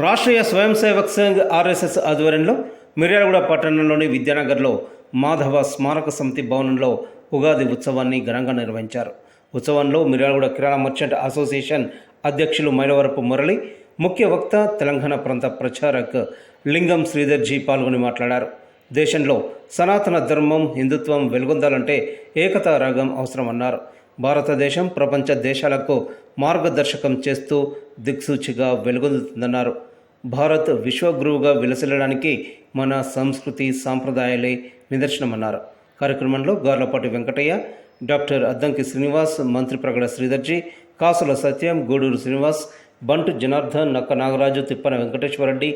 రాష్ట్రీయ స్వయం సేవక్ సంఘ్ ఆర్ఎస్ఎస్ ఆధ్వర్యంలో మిర్యాలగూడ పట్టణంలోని విద్యానగర్లో మాధవ స్మారక సమితి భవనంలో ఉగాది ఉత్సవాన్ని ఘనంగా నిర్వహించారు. ఉత్సవంలో మిర్యాలగూడ కిరాణా మర్చెంట్ అసోసియేషన్ అధ్యక్షులు మైలవరపు మురళి, ముఖ్య వక్త తెలంగాణ ప్రాంత ప్రచారక్ లింగం శ్రీధర్జీ పాల్గొని మాట్లాడారు. దేశంలో సనాతన ధర్మం, హిందుత్వం వెలుగొందాలంటే ఏకతా రాగం అవసరమన్నారు. భారతదేశం ప్రపంచ దేశాలకు మార్గదర్శకం చేస్తూ దిక్సూచిగా వెలుగొందుతుందన్నారు. భారత్ విశ్వగురువుగా విలసిల్లడానికి మన సంస్కృతి సాంప్రదాయాలే నిదర్శనమన్నారు. కార్యక్రమంలో గార్లపాటి వెంకటయ్య, డాక్టర్ అద్దంకి శ్రీనివాస్, మంత్రి ప్రగడ శ్రీధర్జీ, కాసుల సత్యం, గూడూరు శ్రీనివాస్, బంటు జనార్దన్, నక్క నాగరాజు, తిప్పన వెంకటేశ్వరరెడ్డి,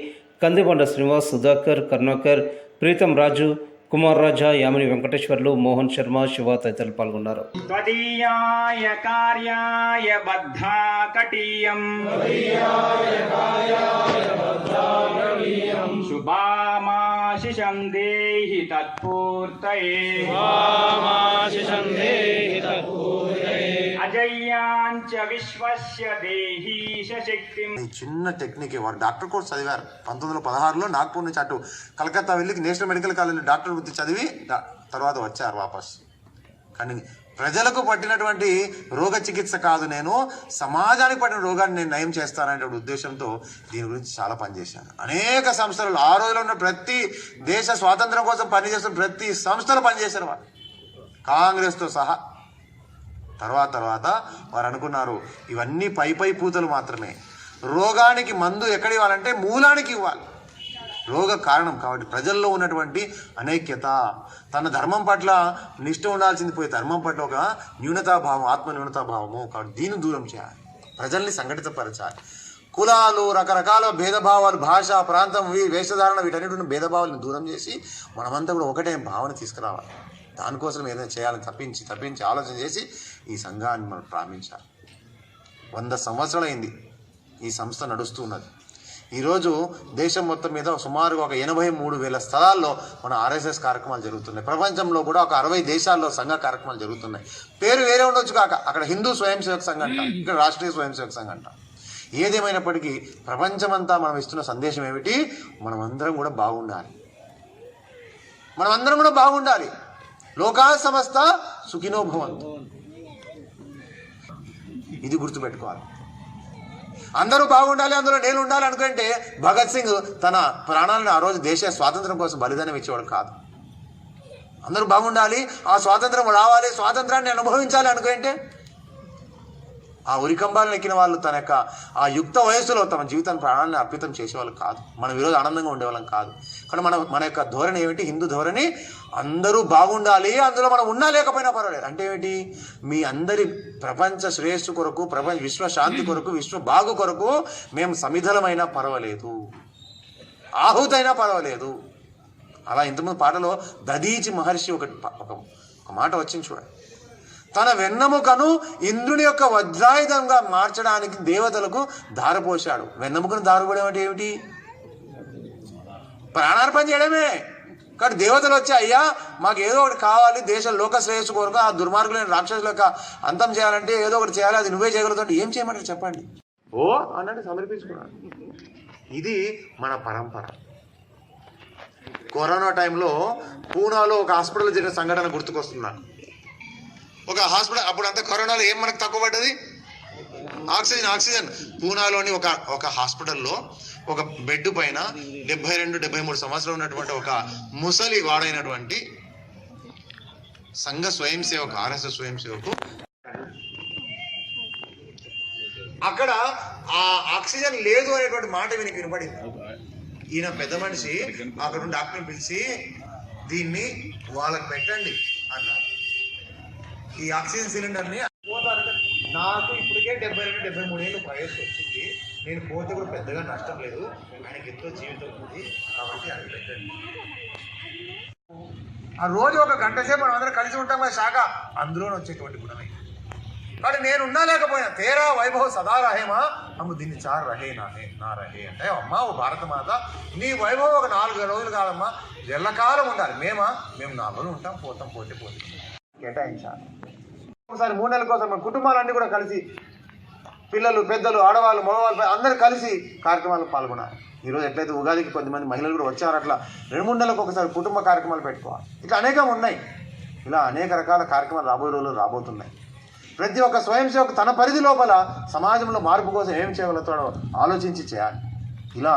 కందిబండ శ్రీనివాస్, సుధాకర్, కరుణాకర్, ప్రీతం రాజు, కుమార్ రాజా, యామిని వెంకటేశ్వర్లు, మోహన్ శర్మ, శివ తదితరులు పాల్గొన్నారు. త్వదీయాయ కార్యాయ బద్ధా కటీయం శుభామాశిషం దేహి తత్పూర్తయే అజయ్యాంచ విశ్వస్య దేహీశ శక్తిం. చిన్న టెక్నిక్ వారు డాక్టర్ కోర్స్ చదివారు 1916లో నాగ్పూర్ నుంచి అటు కలకత్తా వెళ్ళి నేషనల్ మెడికల్ కాలేజీలో డాక్టర్ వృత్తి చదివి తర్వాత వచ్చారు వాపస్. కానీ ప్రజలకు పట్టినటువంటి రోగ చికిత్స కాదు, నేను సమాజానికి పట్టిన రోగాన్ని నేను నయం చేస్తాననే ఉద్దేశంతో దీని గురించి చాలా పనిచేశాను. అనేక సంస్థలు ఆ రోజులో ఉన్న ప్రతి దేశ స్వాతంత్రం కోసం పనిచేస్తున్న ప్రతి సంస్థలు పనిచేశారు వారు, కాంగ్రెస్తో సహా. తర్వాత వారు అనుకున్నారు ఇవన్నీ పై పూతలు మాత్రమే, రోగానికి మందు ఎక్కడ ఇవ్వాలంటే మూలానికి ఇవ్వాలి. రోగ కారణం కాబట్టి ప్రజల్లో ఉన్నటువంటి అనైక్యత, తన ధర్మం పట్ల నిష్ఠ ఉండాల్సింది పోయి ధర్మం పట్ల ఒక న్యూనతాభావం, ఆత్మ న్యూనతాభావము, కాబట్టి దీన్ని దూరం చేయాలి, ప్రజల్ని సంఘటితపరచాలి. కులాలు, రకరకాల భేదభావాలు, భాష, ప్రాంతం, వేషధారణ, వీటన్నిటి భేదభావాలను దూరం చేసి మనమంతా కూడా ఒకటే భావన తీసుకురావాలి. దానికోసం ఏదైనా చేయాలని తప్పించి ఆలోచన చేసి ఈ సంఘాన్ని మనం ప్రారంభించాలి. 100 సంవత్సరాలైంది ఈ సంస్థ నడుస్తూ ఉన్నది. ఈరోజు దేశం మొత్తం మీద సుమారుగా ఒక 83,000 స్థలాల్లో మన ఆర్ఎస్ఎస్ కార్యక్రమాలు జరుగుతున్నాయి. ప్రపంచంలో కూడా ఒక 60 దేశాల్లో సంఘ కార్యక్రమాలు జరుగుతున్నాయి. పేరు వేరే ఉండొచ్చు కాక, అక్కడ హిందూ స్వయం సేవక్ సంఘం అంట, ఇక్కడ రాష్ట్రీయ స్వయం సేవక్ సంఘం అంట. ఏదేమైనప్పటికీ ప్రపంచమంతా మనం ఇస్తున్న సందేశం ఏమిటి? మనమందరం కూడా బాగుండాలి. లోకా సమస్త సుఖినో భవంతు, ఇది గుర్తుపెట్టుకోవాలి. అందరూ బాగుండాలి, అందులో నేను ఉండాలి అనుకుంటే భగత్ సింగ్ తన ప్రాణాలను ఆ రోజు దేశ స్వాతంత్రం కోసం బలిదానం ఇచ్చేవాడు కాదు. అందరూ బాగుండాలి, ఆ స్వాతంత్రం రావాలి, స్వాతంత్రాన్ని అనుభవించాలి అనుకుంటే ఆ ఉరికంబాలను ఎక్కిన వాళ్ళు తన యొక్క ఆ యుక్త వయస్సులో తమ జీవితాన్ని ప్రాణాలను అర్పితం చేసేవాళ్ళు కాదు. మనం ఈరోజు ఆనందంగా ఉండేవాళ్ళం కాదు. కానీ మన యొక్క ధోరణి ఏమిటి? హిందూ ధోరణి అందరూ బాగుండాలి, అందులో మనం ఉన్నా లేకపోయినా పర్వాలేదు. అంటే ఏమిటి? మీ అందరి ప్రపంచ శ్రేయస్సు కొరకు, ప్రపంచ విశ్వ శాంతి కొరకు, విశ్వ బాగు కొరకు మేము సమిధలమైనా పర్వాలేదు, ఆహుతైనా పర్వాలేదు. అలా ఇంతకుముందు పాటలో దదీచి మహర్షి ఒక మాట వచ్చింది చూడండి. తన వెన్నెముకను ఇంద్రుని యొక్క వజ్రాయుధంగా మార్చడానికి దేవతలకు ధారపోశాడు. వెన్నెముకను ధారపోవడం అంటే ఏమిటి? ప్రాణార్పణ చేయడమే. కానీ దేవతలు వచ్చి అయ్యా మాకు ఏదో ఒకటి కావాలి, దేశ లోక శ్రేయస్సు కొరకు ఆ దుర్మార్గులైన రాక్షసుల యొక్క అంతం చేయాలంటే ఏదో ఒకటి చేయాలి, అది నువ్వే చేయగలుగుతావు, ఏం చేయమంటారు చెప్పండి అన్నట్టు సమర్పించుకున్నాడు. ఇది మన పరంపర. కరోనా టైంలో పూనాలో ఒక హాస్పిటల్ జరిగిన సంఘటన గుర్తుకొస్తున్నాను. ఒక హాస్పిటల్, అప్పుడు అంతా కరోనాలో ఏం మనకు తక్కువ పడ్డది? ఆక్సిజన్. పూనాలోని ఒక హాస్పిటల్లో ఒక బెడ్ పైన 72-73 సంవత్సరాలు ఉన్నటువంటి ఒక ముసలి వాడైనటువంటి సంఘ స్వయం సేవకు, ఆర్ఎస్ఎస్ స్వయం సేవకు అక్కడ ఆ ఆక్సిజన్ లేదు అనేటువంటి మాట వినపడింది. ఈయన పెద్ద మనిషి అక్కడ డాక్టర్ని పిలిచి దీన్ని వాళ్ళకి పెట్టండి అన్నారు. ఈ ఆక్సిజన్ సిలిండర్ని పోతారంటే నాకు ఇప్పటికే 72-73 ఏళ్ళు వయస్సు వచ్చింది, నేను పోతే కూడా పెద్దగా నష్టం లేదు, ఆయనకి ఎంతో జీవితం ఉంది కాబట్టి అది పెట్టండి. ఆ రోజు 1 గంట సేపు మనం అందరం కలిసి ఉంటాం కదా శాఖ, అందులోనే వచ్చేటువంటి గుణమే. కాబట్టి నేను ఉన్నా లేకపోయినా తేరా వైభవ్ సదా రహేమా అమ్మ దీన్ని 4 రహే నా రహే అంటే అమ్మ ఓ భారత మాత నీ వైభవం ఒక 4 రోజులు కాదమ్మా, ఎల్లకాలం ఉండాలి. మేము 4 రోజులు ఉంటాం, పోతే కేటాయించాలి. ఒకసారి 3 నెలల కోసం మన కుటుంబాలన్నీ కూడా కలిసి పిల్లలు, పెద్దలు, ఆడవాళ్ళు, మగవాళ్ళు అందరూ కలిసి కార్యక్రమాలు పాల్గొనాలి. ఈరోజు ఎట్లయితే ఉగాదికి కొద్దిమంది మహిళలు కూడా వచ్చారు, అట్లా 2-3 నెలలకు ఒకసారి కుటుంబ కార్యక్రమాలు పెట్టుకోవాలి. ఇట్లా అనేకం ఉన్నాయి. ఇలా అనేక రకాల కార్యక్రమాలు రాబోయే రోజుల్లో రాబోతున్నాయి. ప్రతి ఒక్క స్వయం సేవకు తన పరిధి లోపల సమాజంలో మార్పు కోసం ఏం చేయగలుగుతాడో ఆలోచించి చేయాలి. ఇలా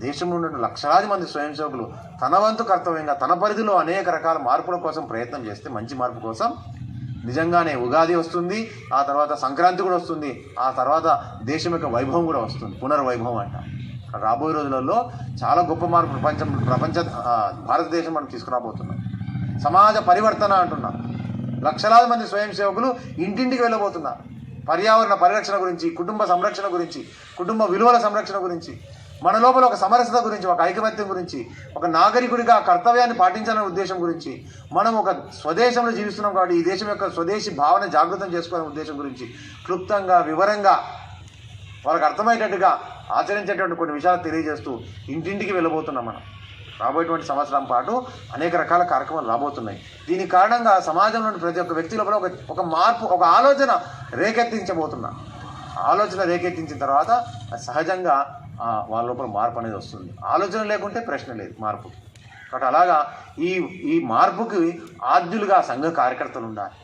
దేశంలో ఉన్న లక్షలాది మంది స్వయం సేవకులు తన వంతు కర్తవ్యంగా తన పరిధిలో అనేక రకాల మార్పుల కోసం ప్రయత్నం చేస్తే మంచి మార్పు కోసం నిజంగానే ఉగాది వస్తుంది, ఆ తర్వాత సంక్రాంతి కూడా వస్తుంది, ఆ తర్వాత దేశం యొక్క వైభవం కూడా వస్తుంది, పునర్వైభవం అంట. రాబోయే రోజులలో చాలా గొప్ప మార్పు భారతదేశం మనం తీసుకురాబోతున్నాం. సమాజ పరివర్తన అంటున్నాం. లక్షలాది మంది స్వయం సేవకులు ఇంటింటికి వెళ్ళబోతున్నారు. పర్యావరణ పరిరక్షణ గురించి, కుటుంబ సంరక్షణ గురించి, కుటుంబ విలువల సంరక్షణ గురించి, మన లోపల ఒక సమరసత గురించి, ఒక ఐకమత్యం గురించి, ఒక నాగరికుడిగా కర్తవ్యాన్ని పాటించాలనే ఉద్దేశం గురించి, మనం ఒక స్వదేశంలో జీవిస్తున్నాం కాబట్టి ఈ దేశం యొక్క స్వదేశీ భావన జాగృతం చేసుకోవాలనే ఉద్దేశం గురించి క్లుప్తంగా, వివరంగా, వాళ్ళకి అర్థమయ్యేటట్టుగా ఆచరించేటువంటి కొన్ని విషయాలు తెలియజేస్తూ ఇంటింటికి వెళ్ళబోతున్నాం. మనం రాబోయేటువంటి సంవత్సరం పాటు అనేక రకాల కార్యక్రమాలు రాబోతున్నాయి. దీని కారణంగా సమాజంలోని ప్రతి ఒక్క వ్యక్తి లోపల ఒక మార్పు, ఒక ఆలోచన రేకెత్తించబోతున్నాం. ఆలోచన రేకెత్తించిన తర్వాత సహజంగా వాళ్ళ లోపల మార్పు అనేది వస్తుంది. ఆలోచన లేకుంటే ప్రశ్న లేదు మార్పు. కాబట్టి అలాగా ఈ మార్పుకి ఆద్యులుగా సంఘ కార్యకర్తలు ఉండాలి.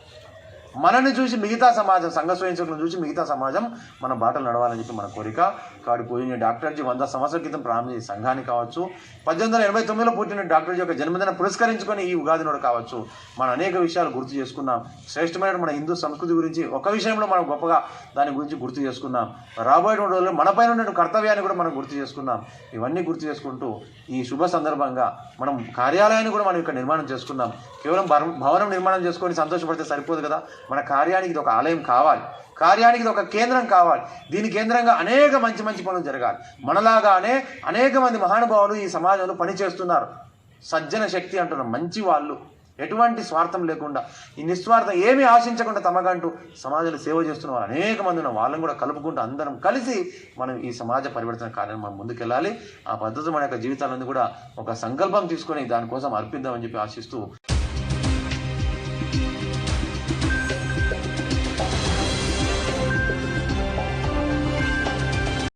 మనల్ని చూసి మిగతా సమాజం, సంఘ స్వయం సేవకులను చూసి మిగతా సమాజం మన బాటలు నడవాలని చెప్పి మన కోరిక. కాబట్టి పోయిన డాక్టర్జీ 100 సంవత్సరాల క్రితం ప్రారంభించిన సంఘాన్ని కావచ్చు, 1889లో పుట్టిన డాక్టర్జీ యొక్క జన్మదిన పురస్కరించుకొని ఈ ఉగాది నాడు కావచ్చు, మనం అనేక విషయాలు గుర్తు చేసుకున్నాం. శ్రేష్టమైన మన హిందూ సంస్కృతి గురించి ఒక విషయంలో మనం గొప్పగా దాని గురించి గుర్తు చేసుకున్నాం. రాబోయే రోజుల్లో మనపైన ఉన్న కర్తవ్యాన్ని కూడా మనం గుర్తు చేసుకున్నాం. ఇవన్నీ గుర్తు చేసుకుంటూ ఈ శుభ సందర్భంగా మనం కార్యాలయాన్ని కూడా మనం ఇక్కడ నిర్మాణం చేసుకున్నాం. కేవలం భవనం నిర్మాణం చేసుకొని సంతోషపడితే సరిపోదు కదా. మన కార్యానికి ఇది ఒక ఆలయం కావాలి, కార్యానికి ఇది ఒక కేంద్రం కావాలి. దీని కేంద్రంగా అనేక మంచి మంచి పనులు జరగాలి. మనలాగానే అనేక మంది మహానుభావులు ఈ సమాజంలో పనిచేస్తున్నారు. సజ్జన శక్తి అంటున్నాం, మంచి వాళ్ళు, ఎటువంటి స్వార్థం లేకుండా, ఈ నిస్వార్థం ఏమీ ఆశించకుండా తమకంటూ సమాజంలో సేవ చేస్తున్న వాళ్ళు అనేక మంది ఉన్న వాళ్ళని కూడా కలుపుకుంటూ అందరం కలిసి మనం ఈ సమాజ పరివర్తన కార్యాన్ని మనం ముందుకెళ్ళాలి. ఆ పద్ధతి మన యొక్క జీవితాలను కూడా ఒక సంకల్పం తీసుకొని దానికోసం అర్పిద్దామని చెప్పి ఆశిస్తూ